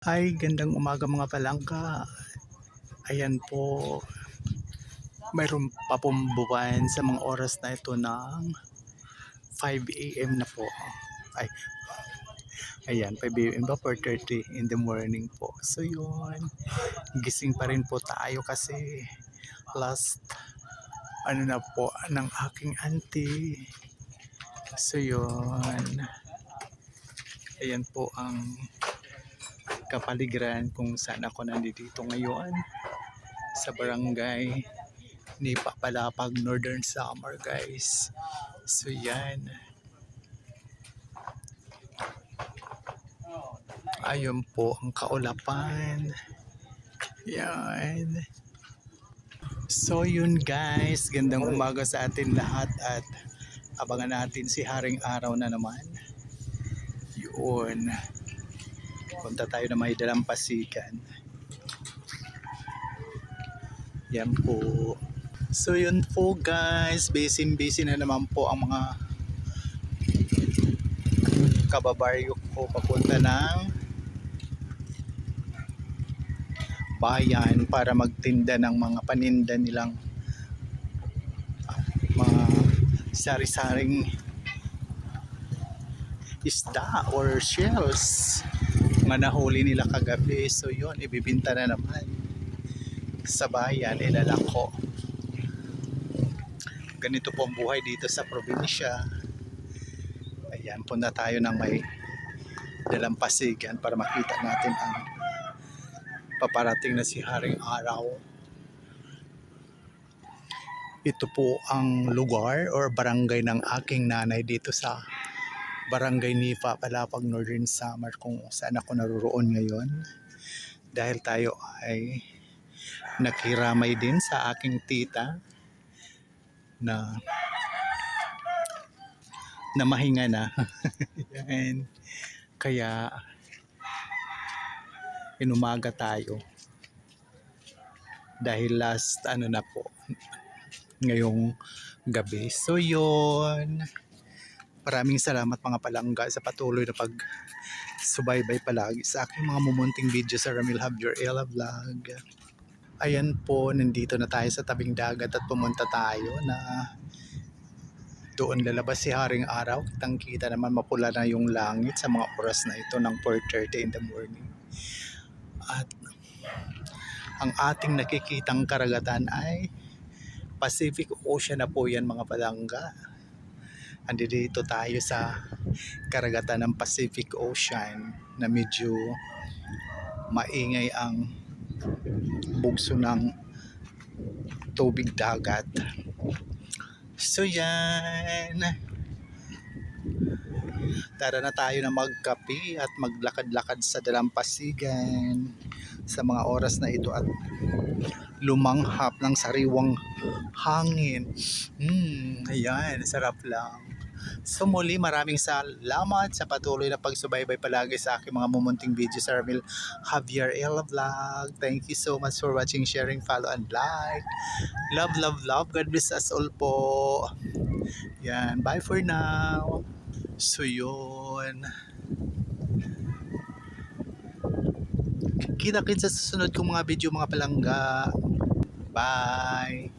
Ay, gandang umaga mga palangka. Ayan po, mayroon pa pong buwan sa mga oras na ito ng 5 a.m. na po. Ay, ayan, 5 a.m. ba? 4:30 in the morning po. So yun, gising pa rin po tayo kasi last ano na po ng aking auntie. So yun, ayan po ang kapaligiran kung saan ako nandito ngayon sa barangay ni Papalapag Northern Samar, guys. So yan, ayun po ang kaulapan. Yan. So yun guys, gandang umaga sa atin lahat at abangan natin si Haring Araw na naman. Yun, punta tayo na may dalampasigan. Yan po. So yun po guys, busy na naman po ang mga kababaryo ko papunta ng bayan para magtinda ng mga paninda nilang mga sari-saring isda or shells nga nahuli nila kagabi. So yun, ibibinta na naman sa bayan. Ilalako, ganito po ang buhay dito sa probinsya. Ayan, punta tayo ng may dalampasigan para makita natin ang paparating na si Haring Araw. Ito po ang lugar or barangay ng aking nanay dito sa barangay ni Papalapag Northern Samar kung saan ako naroon ngayon. Dahil tayo ay nakiramay din sa aking tita na mahinga na. Yan. Kaya inumaga tayo dahil last ano na po ngayong gabi. So yun, maraming salamat mga palangga sa patuloy na pag subaybay palagi sa aking mga mumunting video sa Ramil Javier Ella Vlog. Ayan po, nandito na tayo sa tabing dagat at pumunta tayo na doon lalabas si Haring Araw. Kitang kita naman mapula na yung langit sa mga oras na ito ng 4:30 in the morning. At ang ating nakikitang karagatan ay Pacific Ocean na po yan mga palangga. Andito tayo sa karagatan ng Pacific Ocean na medyo maingay ang bugso ng tubig dagat. So yan, tara na tayo na magkape at maglakad-lakad sa dalampasigan sa mga oras na ito at lumanghap ng sariwang hangin. Ayan, sarap lang. So muli, maraming salamat sa patuloy na pagsubaybay palagi sa aking mga mumunting video sa Ramil Javier Ella Vlog. Thank you so much for watching, sharing, follow, and like. Love, love, love. God bless us all po. Yan, bye for now. So yun, kita-kits sa susunod kong mga video mga palangga. Bye!